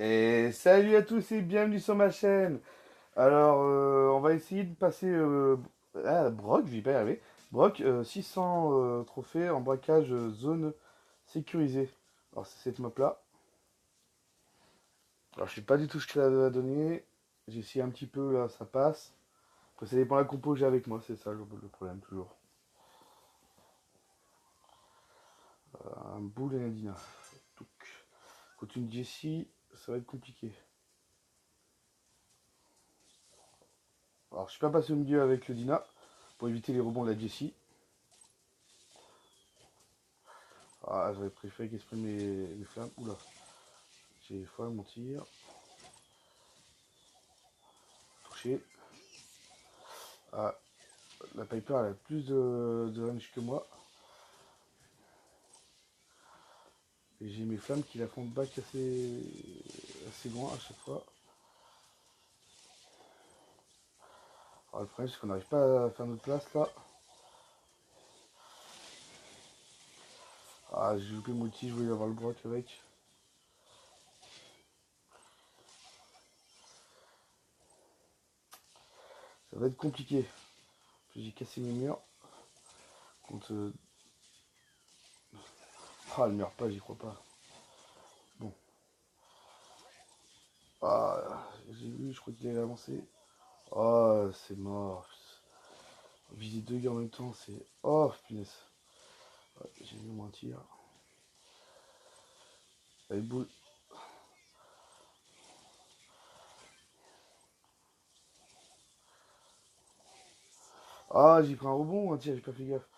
Et salut à tous et bienvenue sur ma chaîne. Alors, on va essayer de passer Brock, je vais pas y arriver. Brock, 600 trophées en braquage zone sécurisée. Alors, c'est cette map là. Alors, je sais pas du tout ce que ça va donner. J'ai essayé un petit peu là, ça passe. Après, ça dépend de la compo que j'ai avec moi, c'est ça le problème toujours. Un boule et un Dina. Donc, contre une Jessie, ça va être compliqué. Alors, je suis pas passé au milieu avec le Dina pour éviter les rebonds de la Jessie. Ah, j'aurais préféré qu'il exprime les flammes. Oula, j'ai foiré mon tir. Touché. Ah, la Piper elle a plus de range que moi. Et j'ai mes flammes qui la font back assez loin à chaque fois. Alors, le problème c'est qu'on n'arrive pas à faire notre place là. Ah, j'ai loupé mon outil, je voulais avoir le Brock avec. Ça va être compliqué. J'ai cassé mes murs. Contre... Ah, elle meurt pas, j'y crois pas. Bon. Ah, j'ai vu, je crois qu'il allait avancer. Oh, c'est mort. Viser deux gars en même temps, c'est... Oh, punaise. Ouais, j'ai mis mon tir. Allez, boule. Ah, j'ai pris un rebond ou un tir, j'ai pas fait gaffe.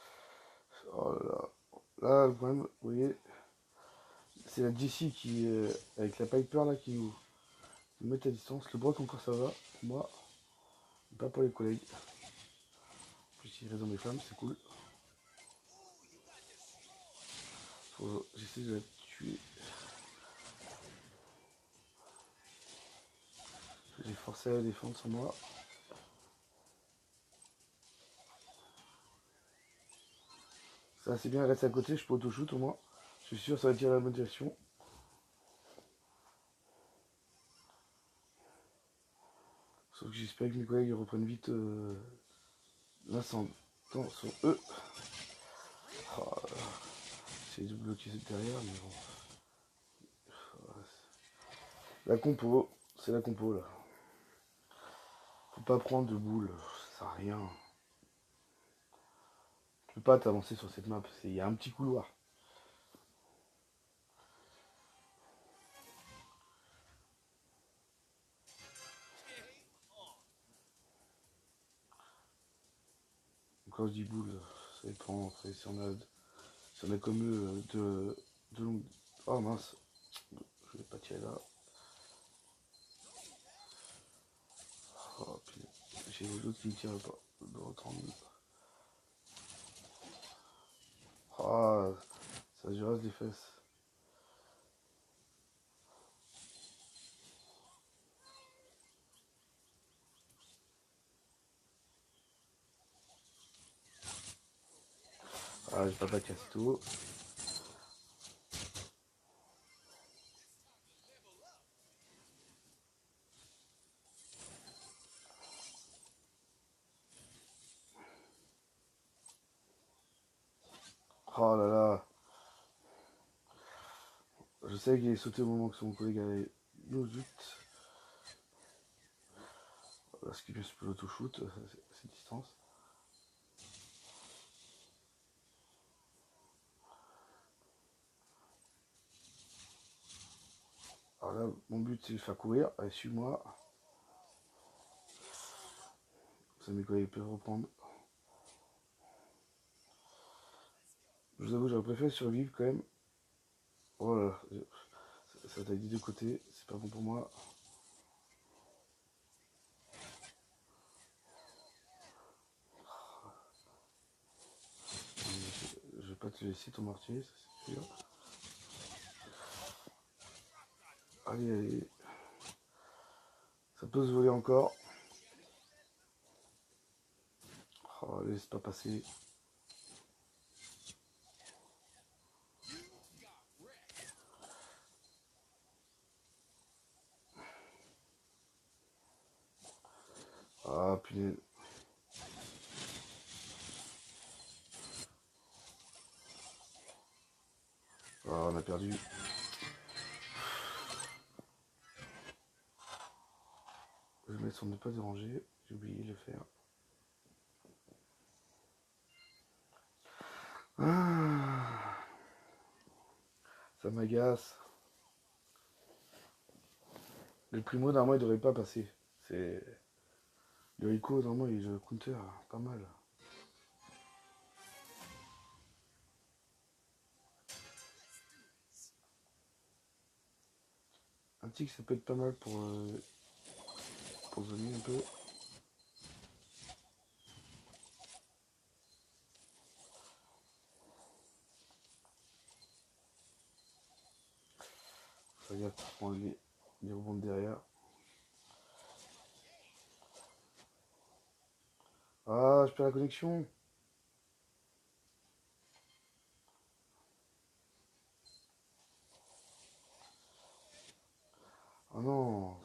Oh là là. Là, le problème, vous voyez, c'est la Jessie qui, avec la Piper là, qui nous met à distance. Le Brock encore ça va, pour moi, pas pour les collègues. En plus, il reste dans mes flammes, c'est cool. J'essaie de la tuer. J'ai forcé à la défendre sur moi. Ça, c'est bien, elle reste à côté, je peux auto-shoot au moins. Je suis sûr que ça va tirer dans la bonne direction. Sauf que j'espère que mes collègues reprennent vite l'incendie sur eux. Oh, j'essaie de bloquer derrière, mais bon. La compo, c'est la compo là. Faut pas prendre de boules, ça sert à rien. Tu peux pas t'avancer sur cette map, il y a un petit couloir. Quand je dis boule, ça dépend. Après, si on a comme eux de longue. Oh mince, je vais pas tirer là. Oh, j'ai les autres qui ne tirent pas. De reprendre. Ah, ça se rase les fesses. Ah, j'ai pas cassé tout. Oh là là. Je sais qu'il est sauté au moment que son collègue allait nous zut. Parce qu'il peut se l'auto-shoot, cette distance. Alors là, mon but c'est de faire courir. Allez, suis-moi. Ça mes collègues peuvent reprendre. Je vous avoue, j'aurais préféré survivre quand même. Voilà, ça attaque des deux côtés, c'est pas bon pour moi. Je vais pas te laisser ton mortier, ça c'est sûr. Allez, allez. Ça peut se voler encore. Oh, laisse pas passer. punaise. Oh, on a perdu. Je vais mettre sur ne pas déranger. J'ai oublié de le faire. Ah, ça m'agace. Le primo, normalement, il devrait pas passer. C'est... Le Rico, normalement, il joue counter. Pas mal. Un tic, ça peut être pas mal pour zoner un peu. Regarde, prends les rebonds derrière. Ah, je perds la connexion. Oh non.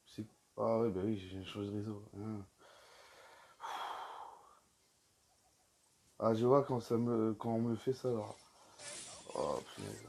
C'est... Ah ouais, bah oui, j'ai changé de réseau. Ah, je vois quand on me fait ça, alors. Oh, punaise.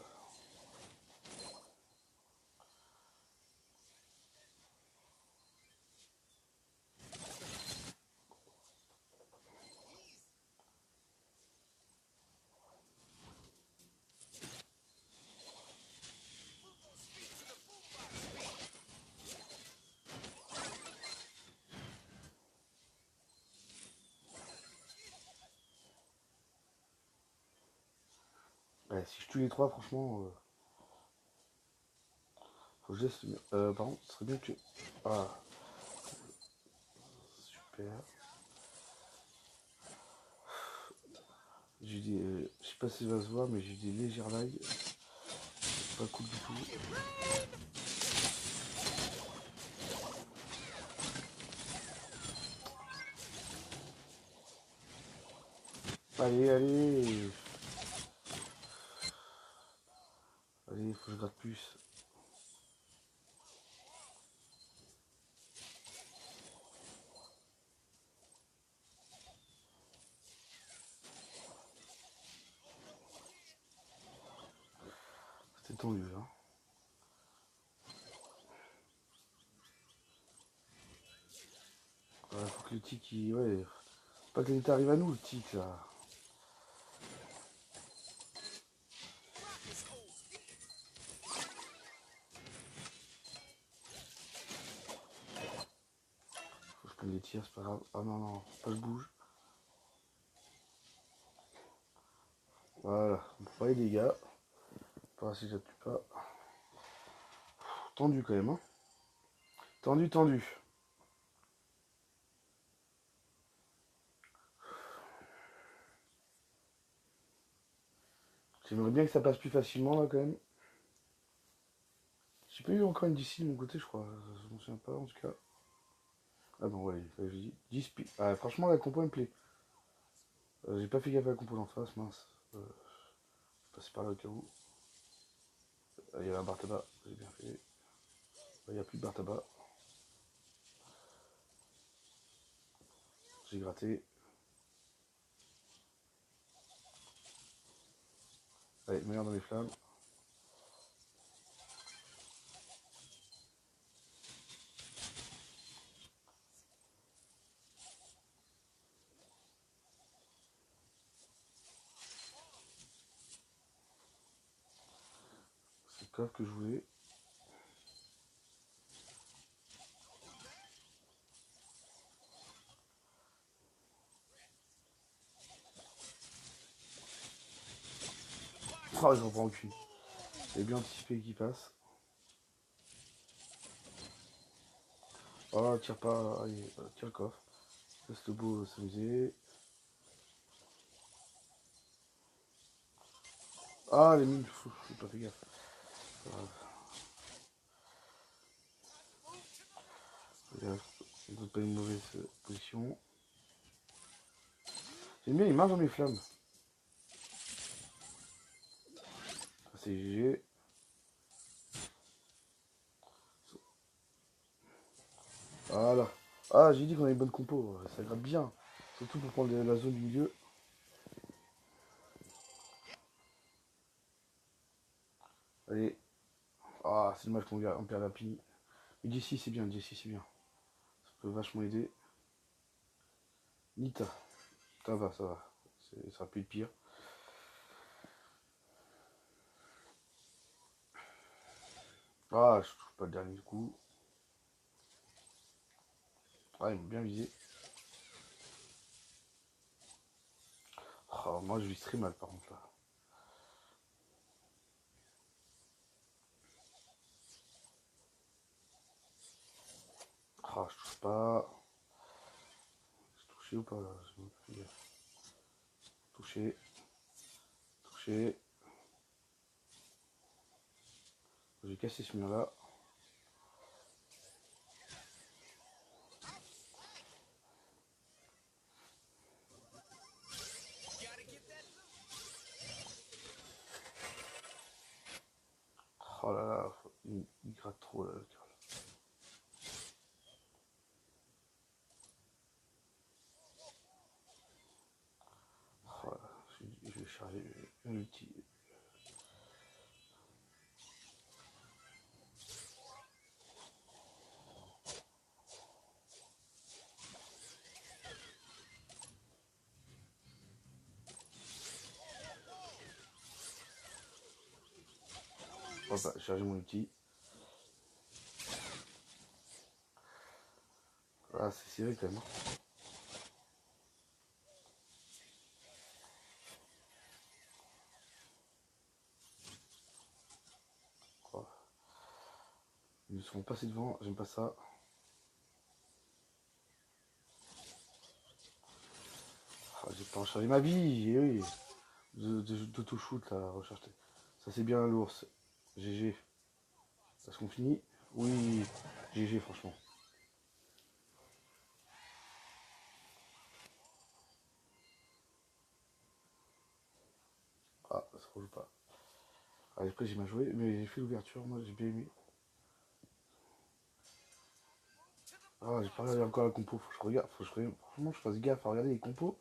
Ouais, si je tue les trois, franchement, faut que je laisse... par contre, ce serait bien que tu... Ah, super. J'ai dit... je sais pas si ça va se voir, mais j'ai des légers lags. C'est pas cool du tout. Allez, allez. Allez, faut que je gratte plus. C'était tendu, hein. Ouais, faut que le tic, il... Ouais. Faut pas que l'état arrive à nous, le tic, là. Faut que je prenne des tirs, c'est pas grave. Ah non, non, faut pas que je bouge. Voilà, on prend les dégâts. Pas si je tue pas. Tendu quand même, hein. Tendu, tendu. J'aimerais bien que ça passe plus facilement là quand même. J'ai pas eu encore une DC de mon côté, je crois. Je m'en souviens pas en tout cas. Ah bon, ouais, je dis 10 pi... Ah, franchement, la compo elle me plaît. J'ai pas fait gaffe à la compo d'en face, mince. Je passe par là au cas où. Il y avait un bar tabac, j'ai bien fait. Il n'y a plus de bar tabac. J'ai gratté. Allez, meilleur dans les flammes. C'est le coffre que je voulais. Oh, ils en prend aucune. J'ai bien anticipé qu'il passe. Oh, tire pas. Allez, tire le coffre. Laisse le beau s'amuser. Ah, les mines, j'ai pas fait gaffe. C'est pas une mauvaise position. J'aime bien, il marche dans mes flammes. C'est GG. Ah, j'ai dit qu'on avait une bonne compo, ça gratte bien. Surtout pour prendre la zone du milieu. Allez. Ah, c'est dommage qu'on perd la pini. Mais d'ici, c'est bien, d'ici, c'est bien. Ça peut vachement aider. Nita. Ça va, ça va. Ça aurait pu être pire. Ah, je touche pas le dernier coup. Ah, ils m'ont bien visé. Oh, moi, je vis très mal, par contre, là. Ah, je touche pas. J'ai touché ou pas, là? Touché. Touché. J'ai cassé ce mur-là. Oh là là, il gratte trop, là, le Karl. Oh là, je vais charger un outil. Hop là, charger mon outil. Ah, c'est serré quand même. Oh. Ils ne sont passés devant, j'aime pas ça. Ah, j'ai pas rechargé ma vie, eh oui. D'auto-shoot là, recharger. Ça c'est bien l'ours. GG. Est-ce qu'on finit? Oui. GG franchement. Ah, ça rejoue pas. Allez, après j'ai mal joué, mais j'ai fait l'ouverture, moi j'ai bien aimé. Ah, j'ai pas regardé encore la compo, faut que je regarde, franchement je fasse gaffe à regarder les compos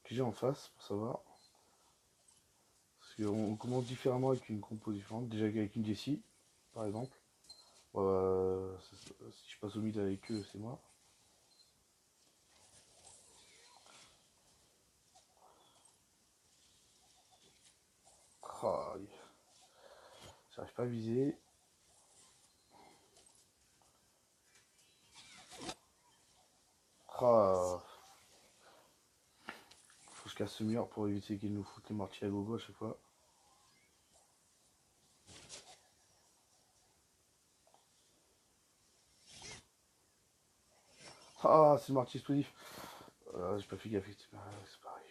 que j'ai en face pour savoir. Parce qu'on commence différemment avec une compo différente. Déjà avec une Jessie, par exemple. Si je passe au mid avec eux, c'est moi. Ah, j'arrive pas à viser. Ah, faut que je casse ce mur pour éviter qu'ils nous foutent les mortiers à gogo à chaque fois. Ah, c'est le mortier explosif. J'ai pas fait gaffe. C'est pareil.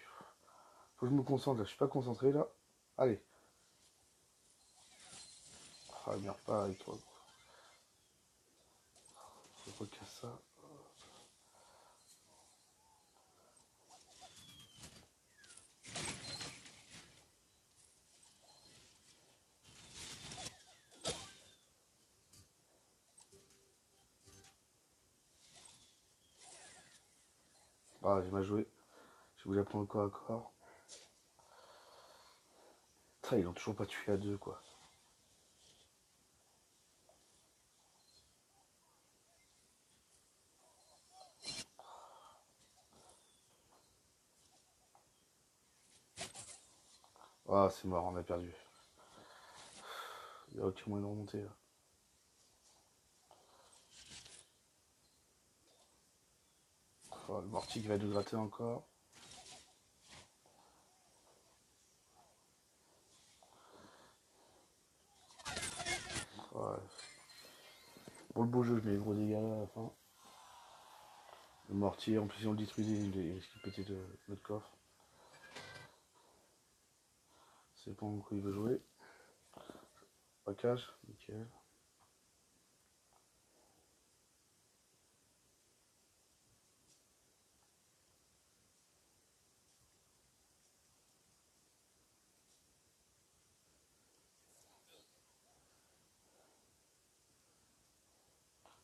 Faut que je me concentre là, je suis pas concentré là. Allez. Ah, merde, pas avec toi. Faut que je recasse ça. Ah, j'ai mal joué. J'ai voulu apprendre corps à corps. Putain, ils l'ont toujours pas tué à deux quoi. Ah, c'est mort, on a perdu. Il y a aucun moyen de remonter là. Oh, le mortier qui va nous gratter encore. Ouais. Pour le beau jeu, je mets les gros dégâts là à la fin. Le mortier, en plus si on le détruisait, il risque de péter notre coffre. C'est bon quoi il veut jouer. Package, nickel.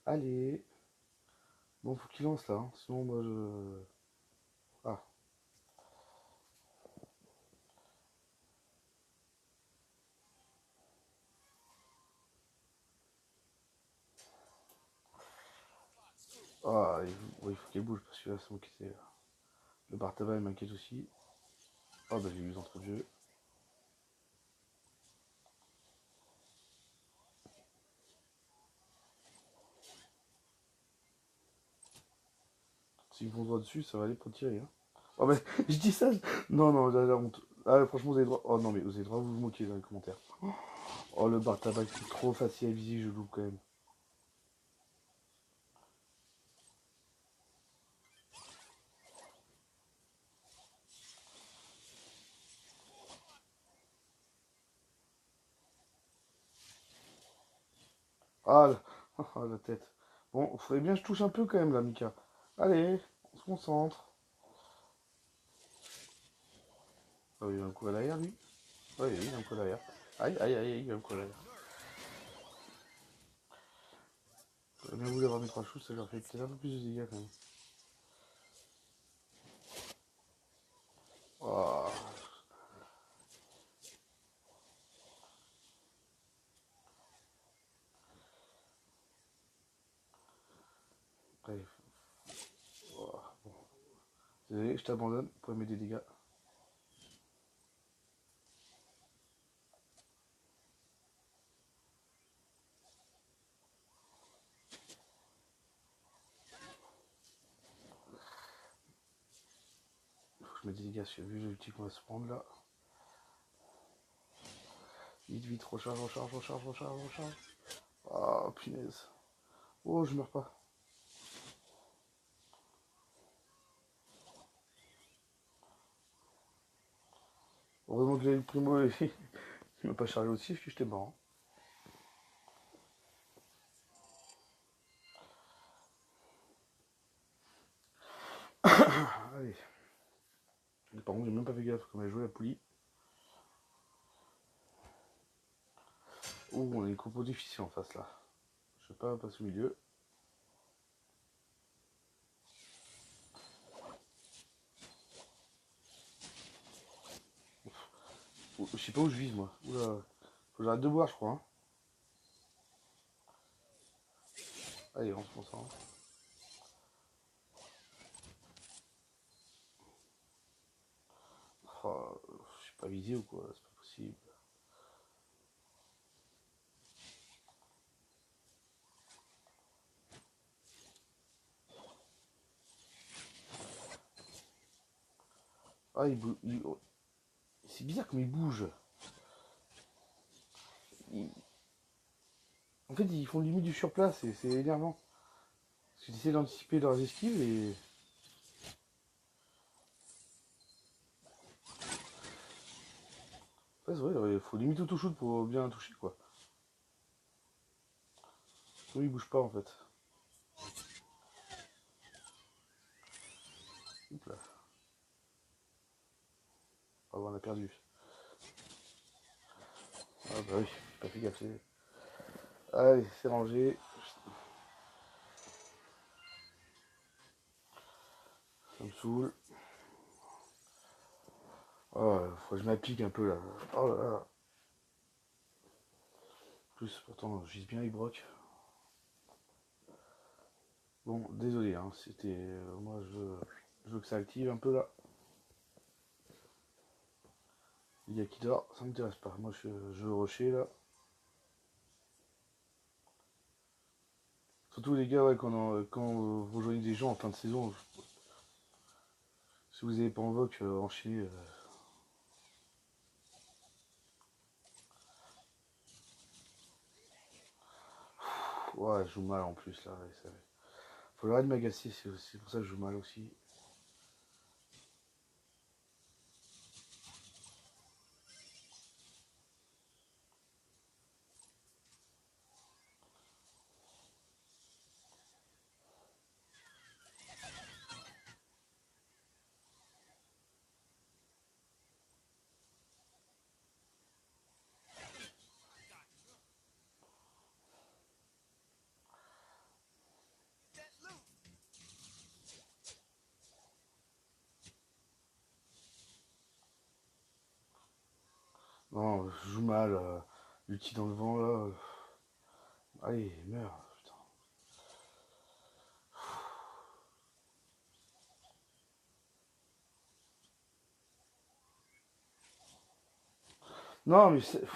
Allez. Bon, faut qu'il lance là, hein. Sinon moi je... Ah. Ah, ouais, il faut qu'elle bouge parce que là c'est moi qui sais. Le bar tabac il m'inquiète aussi. Ah bah j'ai eu trop de jeu. S'ils vont droit dessus, ça va aller pour tirer. Hein. Oh bah je dis ça. Non, non, j'ai la honte. Ah franchement vous avez droit. Oh non mais vous avez droit, vous vous moquez dans les commentaires. Oh le bar tabac c'est trop facile à viser, je loupe quand même. Ah la... ah, la tête. Bon, faudrait bien que je touche un peu quand même là, Mika. Allez, on se concentre. Ah oui, il a un coup à l'arrière lui. Oui, oui, il a un coup à l'arrière. Aïe, aïe, aïe, il a un coup à l'arrière. J'aurais bien voulu avoir mes 3 choux, ça leur fait peut-être un peu plus de dégâts quand même. Oh. Allez. Oh. Bon. Désolé, je t'abandonne pour aimer des dégâts. Faut que je mette des dégâts, j'ai vu l'ulti qu'on va se prendre là. Vite, vite, recharge, recharge, recharge, recharge, recharge. Oh, punaise. Oh, je meurs pas. Heureusement que j'ai eu le primo et il m'a pas chargé aussi parce que j'étais mort. Allez. Et par contre, j'ai même pas fait gaffe comme elle joué la poulie. Ouh, on a une compo difficile en face là. Je sais pas passer au milieu. Je sais pas où je vise moi. Oula. Faut que j'arrête de boire, je crois. Hein. Allez, on se concentre. Oh, je suis pas visé ou quoi, c'est pas possible. Ah, il bouge. Oh, c'est bizarre comme il bouge. Il- En fait, ils font limite du surplace et c'est énervant. Parce qu'ils essaient d'anticiper leurs esquives et. Ouais, c'est vrai, il faut limite auto-shoot pour bien toucher quoi. Sinon, il bouge pas en fait. Oups là. Ah, bon, on a perdu. Ah bah oui, j'ai pas fait gaffe. Allez, c'est rangé. Ça me saoule. Oh, faut que je m'applique un peu là. Oh là là. En plus, pourtant, je vise bien avec Brock. Bon, désolé, hein, c'était. Moi, je veux que ça active un peu là. Il y a qui dort, ça m'intéresse pas. Moi, je veux rusher là. Surtout les gars, ouais, quand vous rejoignez des gens en fin de saison, si vous n'avez pas invoque, enchaîner. Ouais, je joue mal en plus là. Ouais, ça... Faut arrêter de m'agacer, c'est pour ça que je joue mal aussi. Non, je joue mal. L'ulti dans le vent là. Allez, meurs. Putain. Non, mais c'est.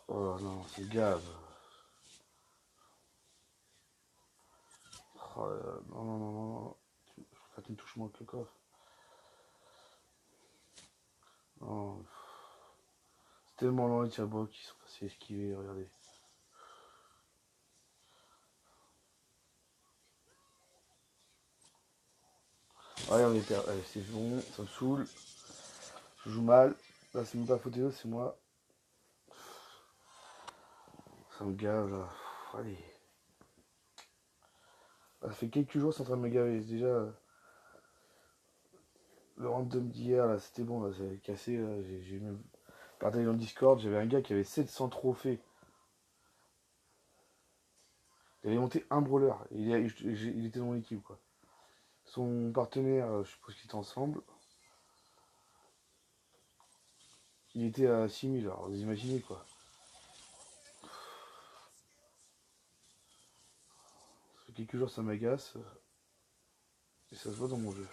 Oh non, c'est grave. Oh, non, non, non, non, non. Tu me touches moins que le coffre. Non, c'est tellement loin les tirs qui sont passés esquivés, regardez. Allez, on est perdu. Allez, c'est bon, ça me saoule. Je joue mal. Là, c'est même pas faute des c'est moi. Ça me gave là. Allez. Ça fait quelques jours, c'est en train de me gaver. Déjà, le random d'hier, là, c'était bon, là, ça avait cassé. J'ai même partagé dans le Discord, j'avais un gars qui avait 700 trophées. Il avait monté un brawler. Il était dans mon équipe, quoi. Son partenaire, je suppose qu'ils étaient ensemble. Il était à 6000, alors vous imaginez, quoi. Ça fait quelques jours, ça m'agace. Et ça se voit dans mon jeu.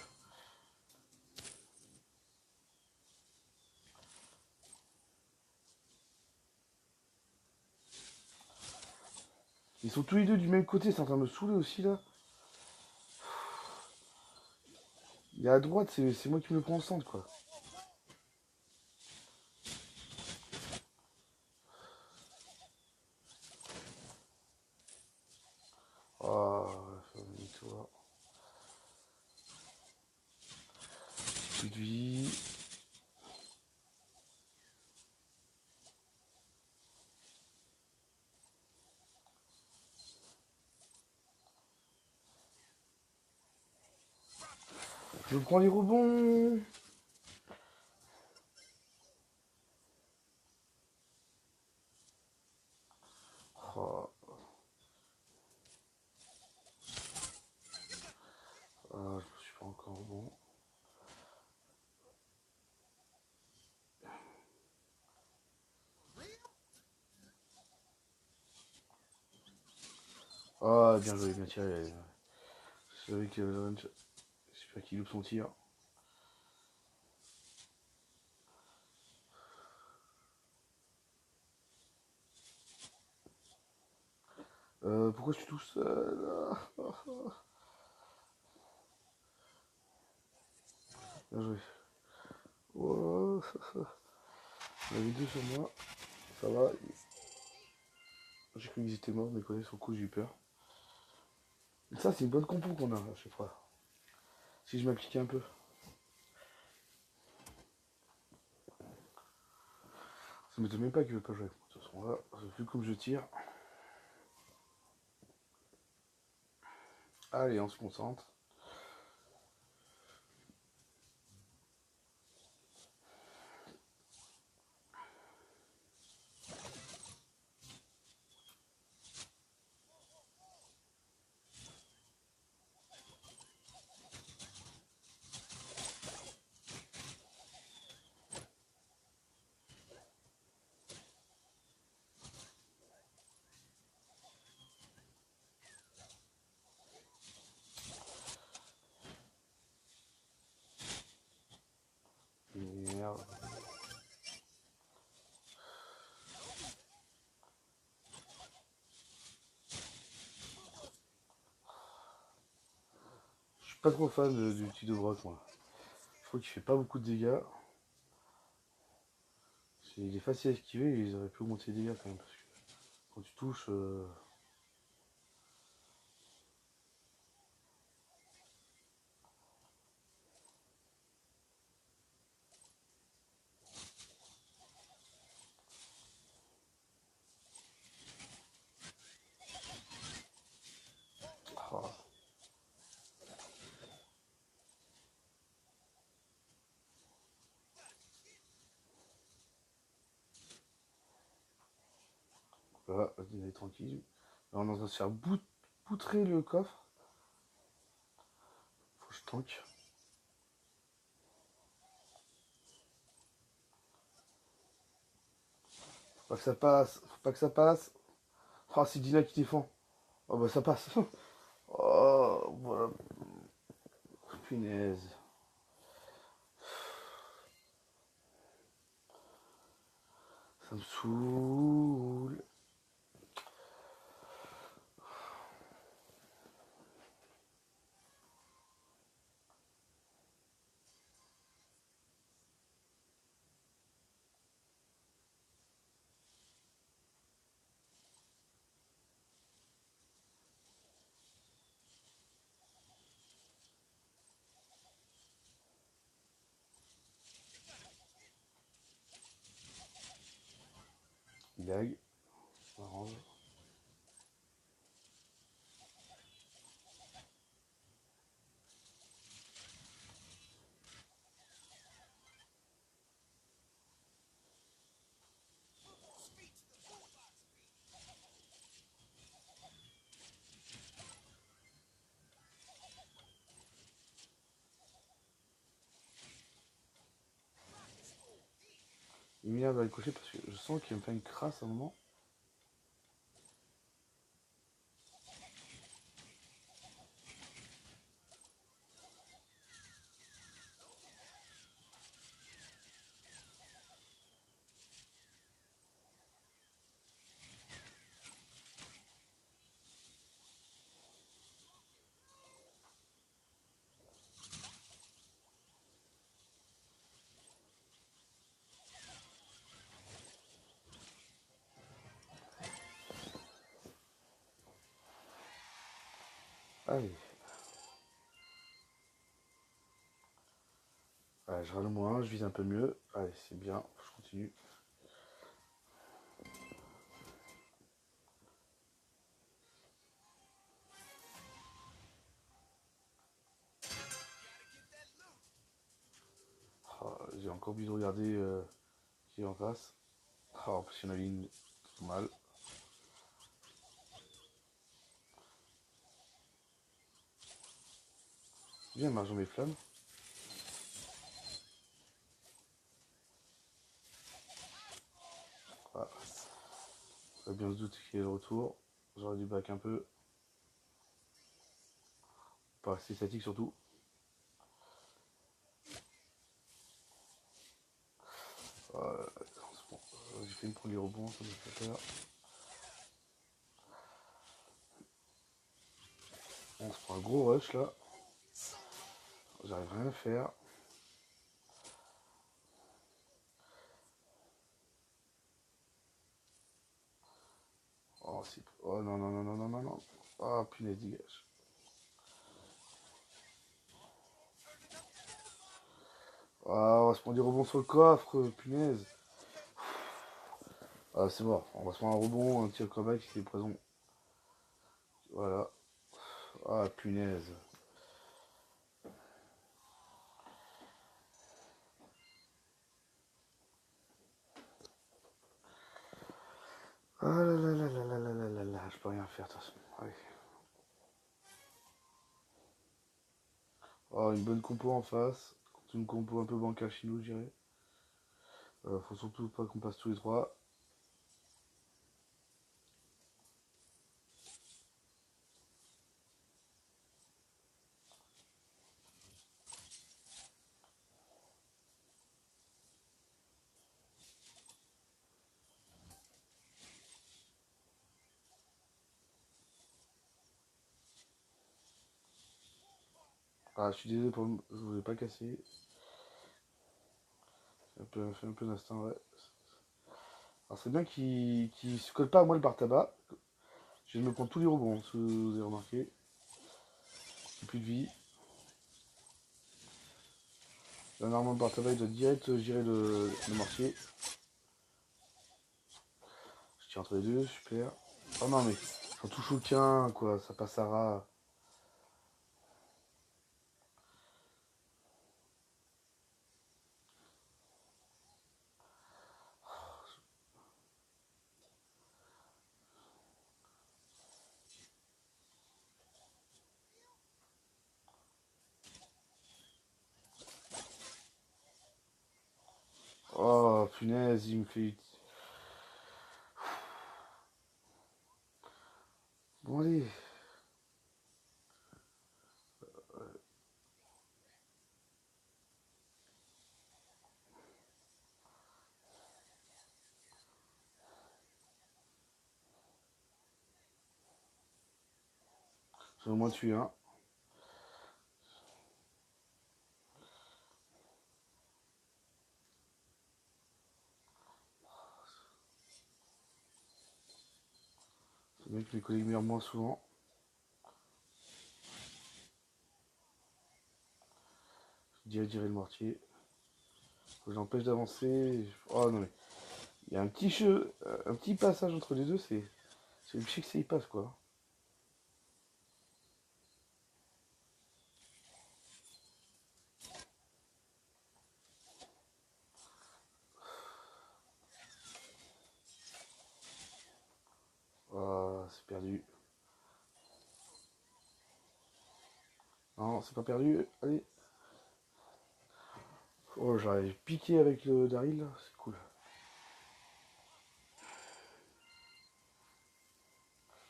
Ils sont tous les deux du même côté, c'est en train de me saouler aussi, là. Il est à droite, c'est moi qui me le prends en centre, quoi. Oh, toi. Plus de vie. Je prends les rebonds. Oh, ah, je suis pas encore bon. Ah, bien joué, bien tiré. Je savais que j'espère qu'il loupe son tir. Pourquoi je suis tout seul? Bien joué. Oh, il y en avait deux sur moi. Ça va. J'ai cru qu'ils étaient morts, mais quand sur le coup, j'ai eu peur. Et ça, c'est une bonne compo qu'on a à chaque fois. Si je m'appliquais un peu. Ça m'étonne même pas qu'il veut pas jouer avec moi. De toute façon, là, vu comme je tire. Allez, on se concentre. Merde. Je suis pas trop fan du petit de Brock, moi. Je trouve qu'il fait pas beaucoup de dégâts. Il est facile à esquiver, ils auraient pu augmenter les dégâts quand même. Parce que quand tu touches. Oh. Voilà, vas-y, allez, tranquille. Là, on est en train de se faire poutrer le coffre. Faut que je tank. Pas que ça passe. Faut pas que ça passe. Ah, c'est Dina qui défend. Oh bah ça passe. Oh, voilà. Punaise. Ça me saoule. Blague. Orange. Emilia va le cocher parce que je sens qu'il va me faire une crasse à un moment. Allez. Allez, je râle moins, je vise un peu mieux. Allez, c'est bien, je continue. Oh, j'ai encore oublié de regarder qui est en face. Oh, en plus, il y en a une mal. Viens, marche dans mes flammes. Voilà. Ça va bien se douter qu'il est de retour. J'aurais dû back un peu. Pas rester statique surtout. Bon. J'ai fait une premier rebond, ça me fait peur. On se prend un gros rush là. J'arrive rien à faire. Oh, oh non, non, non, non, non, non, non. Ah, punaise, dégage. Ah, on va se prendre des rebonds sur le coffre, punaise. Ah, c'est mort. On va se prendre un rebond, un tir comeback qui est présent. Voilà. Ah, punaise. Ah là là là là là là là là là. Je peux rien faire de toute façon. Allez. Oh, une bonne compo en face. Une compo un peu bancale chez nous, je dirais. Faut surtout pas qu'on passe tous les trois. Ah, je suis désolé pour le... Je voulais pas casser. Fait un peu d'instinct, ouais. Alors c'est bien qu'il se colle pas à moi le bar tabac. Je vais me prendre tous les rebonds, si vous avez remarqué. J'ai plus de vie. Là, normalement, le bar tabac il doit direct gérer le mortier. Je tire entre les deux, super. Oh non, mais j'en touche aucun, quoi. Ça passera. Oh, punaise, il me fait. Bon, allez. J'ai au moins tué un. C'est bien que mes collègues meurent moins souvent. Je dirais le mortier. Faut que j'empêche d'avancer. Oh non mais. Il y a un petit jeu, un petit passage entre les deux, c'est obligé que ça y passe quoi. Oh, c'est perdu. Non, c'est pas perdu. Allez. Oh, j'arrive piqué avec le Daryl là, c'est cool.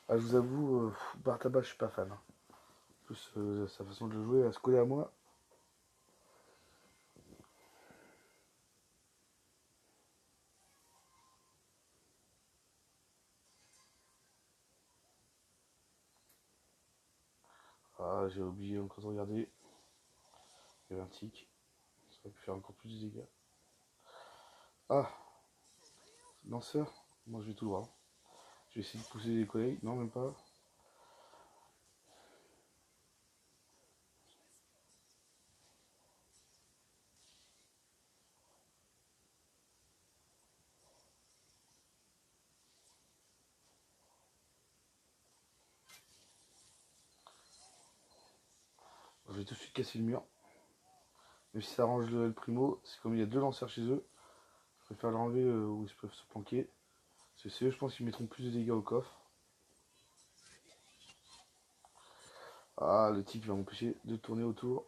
Ah, je vous avoue, Bartaba, je suis pas fan. Hein. En plus, sa façon de le jouer, à se coller à moi. Ah, j'ai oublié encore de regarder. Il y avait un tic. Ça aurait pu faire encore plus de dégâts. Ah, lanceur. Moi, je vais tout droit. Je vais essayer de pousser les collègues. Non, même pas. Je vais tout de suite casser le mur. Même si ça arrange le primo, c'est comme il y a deux lanceurs chez eux. Je préfère l'enlever où ils peuvent se planquer. Parce que c'est eux, je pense qu'ils mettront plus de dégâts au coffre. Ah, le tic va m'empêcher de tourner autour.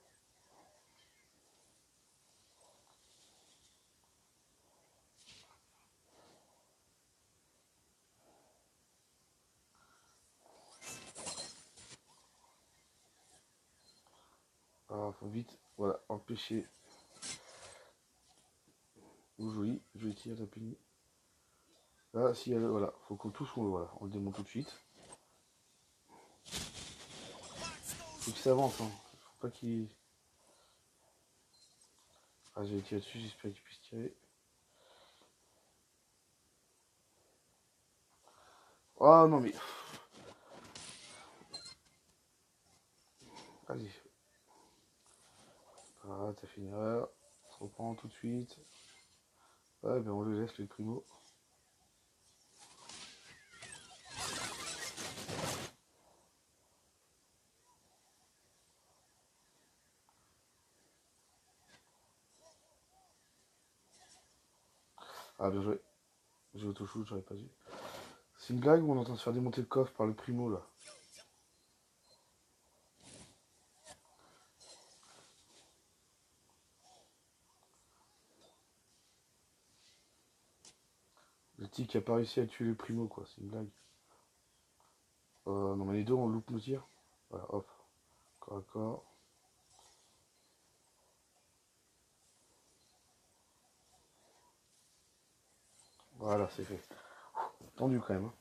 Ah, faut vite, voilà, empêcher. Ou joli, je vais tirer la puni. Là, si elle, voilà, faut qu'on touche, voilà, on le démonte tout de suite. Faut qu'il s'avance, hein. Faut pas qu'il. Ah, j'ai tiré dessus, j'espère qu'il puisse tirer. Oh non, mais. Allez. Ah, t'as fait une erreur. On se reprend tout de suite. Ouais, ben on le laisse, le primo. Ah, bien joué. J'ai auto-shoot, j'aurais pas dû. C'est une blague ou on entend se faire démonter le coffre par le primo là? Le tic a pas réussi à tuer le primo quoi, c'est une blague. Non mais les deux on loupe nos tirs. Voilà, hop. Corps à corps. Voilà, c'est fait. Tendu quand même. Hein.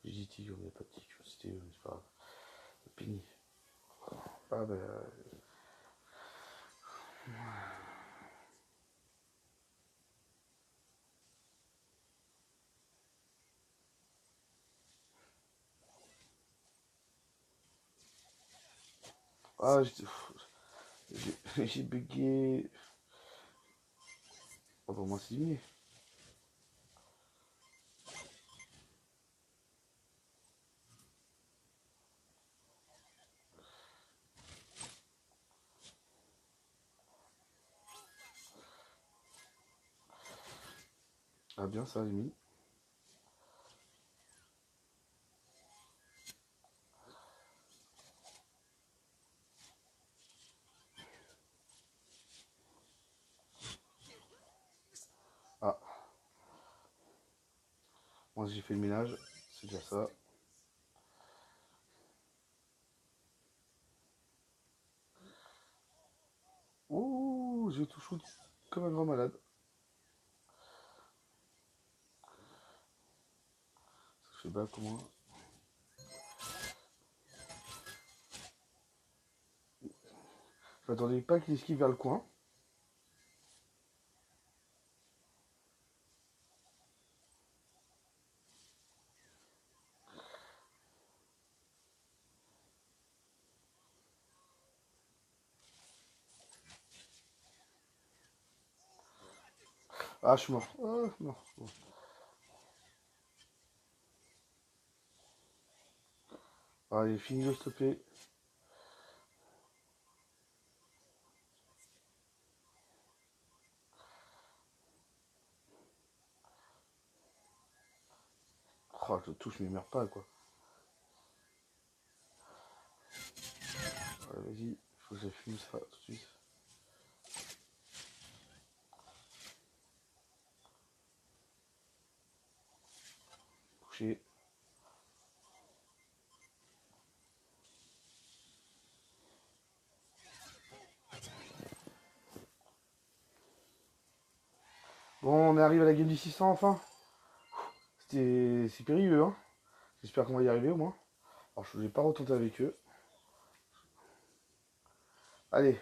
J'ai dit tigre, mais pas de tigre. C'était c'est pas grave. Pini. Ah ben. Ah, j'ai bugué. Oh, pour moi, c'est éliminé. Ah, bien, ça, j'ai mis. Moi j'ai fait le ménage, c'est déjà ça. Ouh, j'ai tout shoot comme un grand malade. Ça fait balle pour moi. Je m'attendais pas qu'il esquive vers le coin. Ah, je suis mort. Ah, non. Bon. Allez, fini de stopper. Oh, je touche, mais il meurt pas, quoi. Vas-y, faut que je finisse ça tout de suite. Touché. Bon, on arrive à la game du 600 enfin. C'est périlleux, hein. J'espère qu'on va y arriver au moins. Alors, je vais pas retenter avec eux. Allez.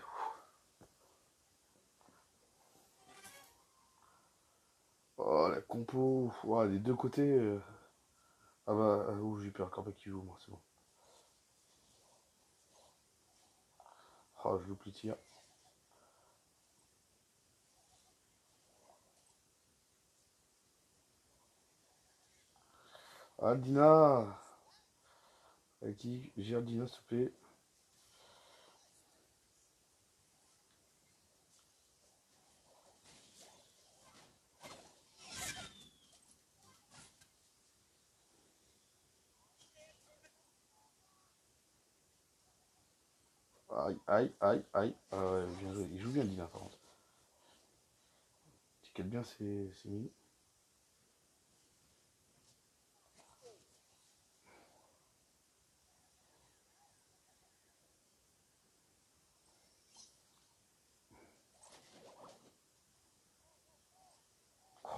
Oh, la compo. Oh, des deux côtés. Ah bah, oh, j'ai peur encore pas qu'il joue, moi, c'est bon. Oh, je loupe le tir. Ah, Dina. Qui gère Dina, s'il te plaît. Aïe, aïe, aïe, aïe. Ah ouais, bien joué. Il joue bien, Dina, par contre. Il bien ses mines.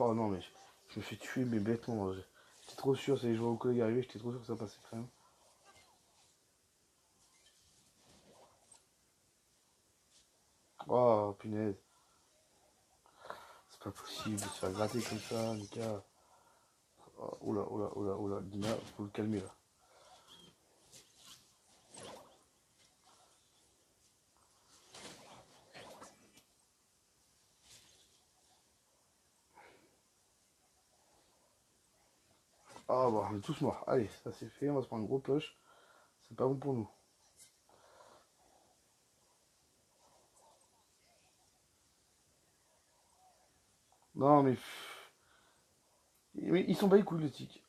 Oh non, mais je me fais tuer, mais bêtement. J'étais trop sûr, c'est les joueurs au collègue arrivé, j'étais trop sûr que ça passait crème. Oh, punaise. C'est pas possible de se faire gratter comme ça, Mika. Oh, oula, oula, oula, oula. Dina, faut le calmer là. Ah bah, on est tous morts. Allez, ça c'est fait, on va se prendre un gros push. C'est pas bon pour nous. Non, mais. Mais ils sont pas les couilles, le tic.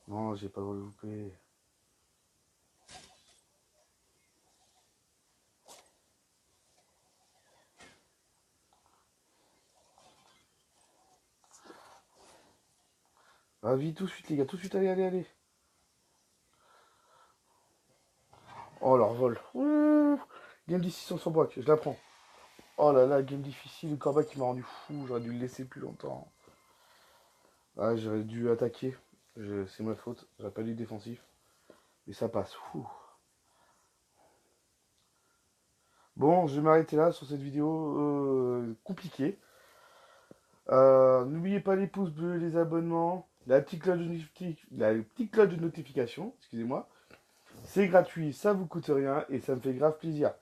Non, j'ai pas le droit de louper. Ah, vite, tout de suite, les gars, tout de suite, allez, allez, allez. Oh, leur vol. Ouh, game difficile sans braque, je la prends. Oh là là, game difficile, le corbac qui m'a rendu fou, j'aurais dû le laisser plus longtemps. Ah, j'aurais dû attaquer. C'est ma faute, j'aurais pas dû défensif. Mais ça passe. Ouh. Bon, je vais m'arrêter là sur cette vidéo compliquée. N'oubliez pas les pouces bleus, les abonnements, la petite cloche de notification, excusez-moi. C'est gratuit, ça vous coûte rien et ça me fait grave plaisir.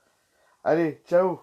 Allez, ciao!